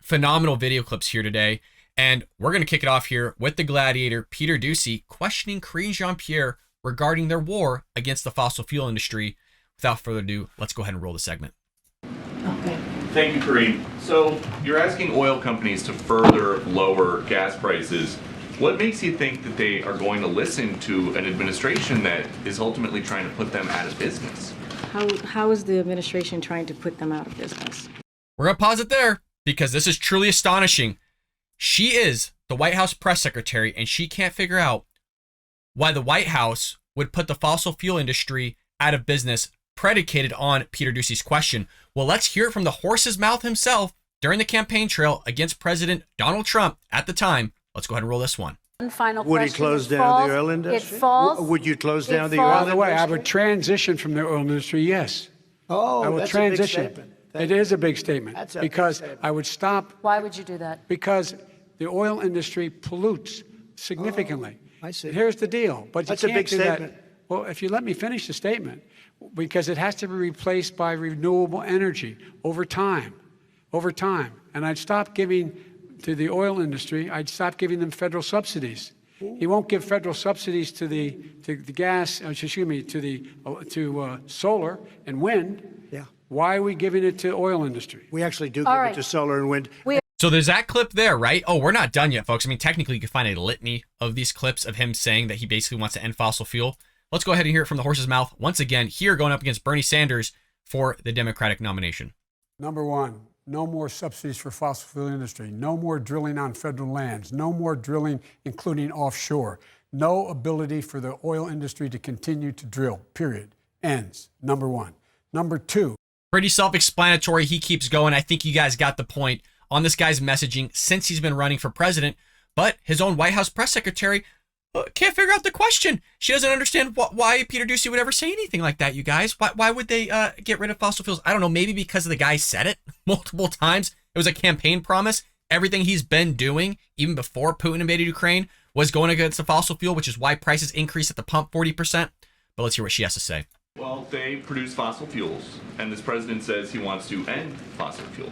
phenomenal video clips here today. And we're going to kick it off here with the gladiator, Peter Doocy, questioning Karine Jean-Pierre regarding their war against the fossil fuel industry. Without further ado, let's go ahead and roll the segment. Okay. Thank you, Karine. So you're asking oil companies to further lower gas prices. What makes you think that they are going to listen to an administration that is ultimately trying to put them out of business? How is the administration trying to put them out of business? We're going to pause it there because this is truly astonishing. She is the White House press secretary, and she can't figure out why the White House would put the fossil fuel industry out of business predicated on Peter Doocy's question. Well, let's hear it from the horse's mouth himself during the campaign trail against President Donald Trump at the time. Let's go ahead and roll this one. One final Would he question. close down the oil industry? It falls. Would you close down the falls. oil By industry? the way, I would transition from the oil industry, yes. Oh, I will that's transition. a big statement. It is a big statement That's a big because statement. I would stop Why would you do that? because the oil industry pollutes significantly. I see. Here's the deal, but That's you a can't big do statement. that. Well, if you let me finish the statement, because it has to be replaced by renewable energy over time, and I'd stop giving to the oil industry. I'd stop giving them federal subsidies. He won't give federal subsidies to the gas. Excuse me, to solar and wind. Yeah. Why are we giving it to oil industry? We actually do All give right. it to solar and wind. So there's that clip there, right? Oh, we're not done yet, folks. I mean, technically, you can find a litany of these clips of him saying that he basically wants to end fossil fuel. Let's go ahead and hear it from the horse's mouth once again, here going up against Bernie Sanders for the Democratic nomination. Number one, no more subsidies for fossil fuel industry. No more drilling on federal lands. No more drilling, including offshore. No ability for the oil industry to continue to drill, period. Ends, number one. Number two. Pretty self-explanatory. He keeps going. I think you guys got the point on this guy's messaging since he's been running for president. But his own White House press secretary can't figure out the question. She doesn't understand why Peter Doocy would ever say anything like that, you guys. Why would they get rid of fossil fuels? I don't know, maybe because the guy said it multiple times. It was a campaign promise. Everything he's been doing, even before Putin invaded Ukraine, was going against the fossil fuel, which is why prices increased at the pump 40%. But let's hear what she has to say. Well, they produce fossil fuels, and this president says he wants to end fossil fuel.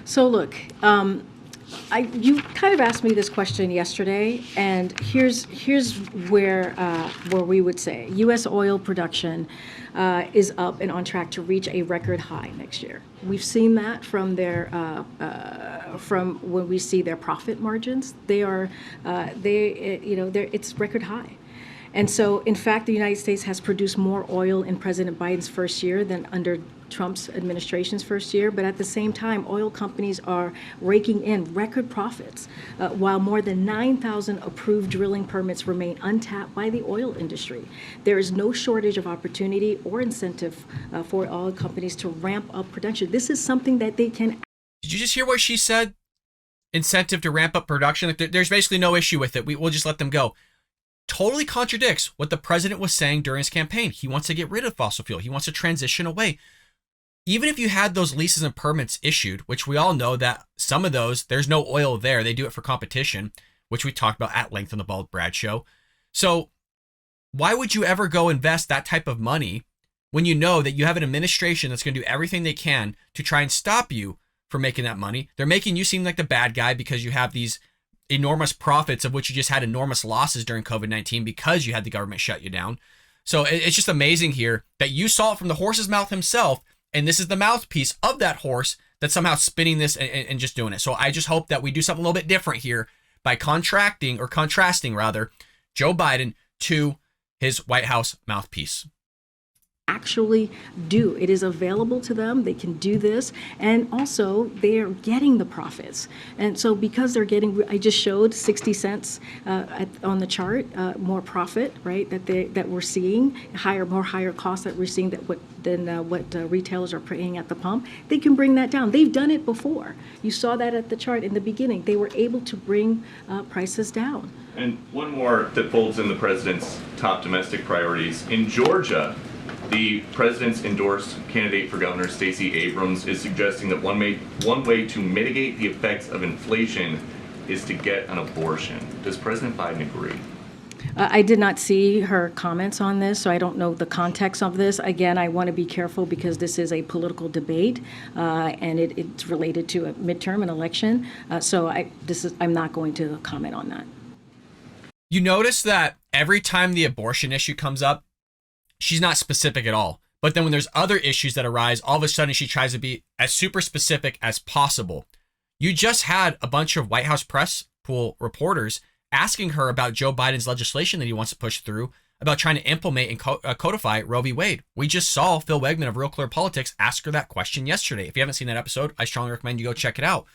So look, you kind of asked me this question yesterday, and here's where we would say U.S. oil production is up and on track to reach a record high next year. We've seen that from from when we see their profit margins. It's record high. And so, in fact, the United States has produced more oil in President Biden's first year than under Trump's administration's first year. But at the same time, oil companies are raking in record profits, while more than 9,000 approved drilling permits remain untapped by the oil industry. There is no shortage of opportunity or incentive for oil companies to ramp up production. This is something that they can. Did you just hear what she said? Incentive to ramp up production? Like, there's basically no issue with it. We'll just let them go. Totally contradicts what the president was saying during his campaign. He wants to get rid of fossil fuel. He wants to transition away. Even if you had those leases and permits issued, which we all know that some of those, there's no oil there. They do it for competition, which we talked about at length on the Bald Brad show. So why would you ever go invest that type of money when you know that you have an administration that's going to do everything they can to try and stop you from making that money? They're making you seem like the bad guy because you have these enormous profits, of which you just had enormous losses during COVID-19 because you had the government shut you down. So it's just amazing here that you saw it from the horse's mouth himself, and this is the mouthpiece of that horse that's somehow spinning this and just doing it. So I just hope that we do something a little bit different here by contrasting Joe Biden to his White House mouthpiece. Actually do. It is available to them. They can do this. And also, they are getting the profits. And so because they're getting, I just showed 60 cents on the chart, more profit, right, that we're seeing, more higher costs that we're seeing than what retailers are paying at the pump. They can bring that down. They've done it before. You saw that at the chart in the beginning. They were able to bring prices down. And one more that folds in the president's top domestic priorities. In Georgia, the president's endorsed candidate for governor, Stacey Abrams, is suggesting that one way to mitigate the effects of inflation is to get an abortion. Does President Biden agree? I did not see her comments on this, so I don't know the context of this. Again, I want to be careful because this is a political debate, and it's related to a midterm, an election. I'm not going to comment on that. You notice that every time the abortion issue comes up, she's not specific at all. But then when there's other issues that arise, all of a sudden she tries to be as super specific as possible. You just had a bunch of White House press pool reporters asking her about Joe Biden's legislation that he wants to push through about trying to implement and codify Roe v. Wade. We just saw Phil Wegman of Real Clear Politics ask her that question yesterday. If you haven't seen that episode, I strongly recommend you go check it out.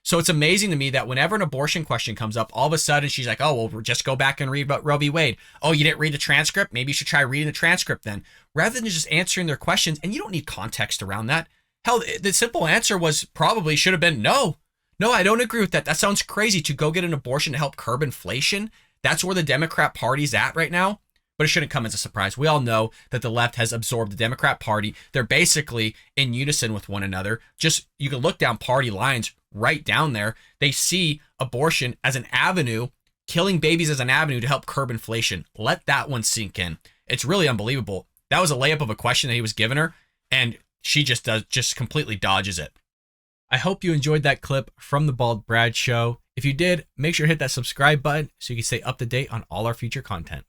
So it's amazing to me that whenever an abortion question comes up, all of a sudden she's like, oh, well, we'll just go back and read about Roe v. Wade. Oh, you didn't read the transcript? Maybe you should try reading the transcript then. Rather than just answering their questions, and you don't need context around that. Hell, the simple answer was probably should have been no. No, I don't agree with that. That sounds crazy to go get an abortion to help curb inflation. That's where the Democrat Party's at right now. But it shouldn't come as a surprise. We all know that the left has absorbed the Democrat Party. They're basically in unison with one another. Just, you can look down party lines right down there. They see abortion as an avenue, killing babies as an avenue to help curb inflation. Let that one sink in. It's really unbelievable. That was a layup of a question that he was giving her, and she just completely dodges it. I hope you enjoyed that clip from the Bald Brad Show. If you did, make sure to hit that subscribe button so you can stay up to date on all our future content.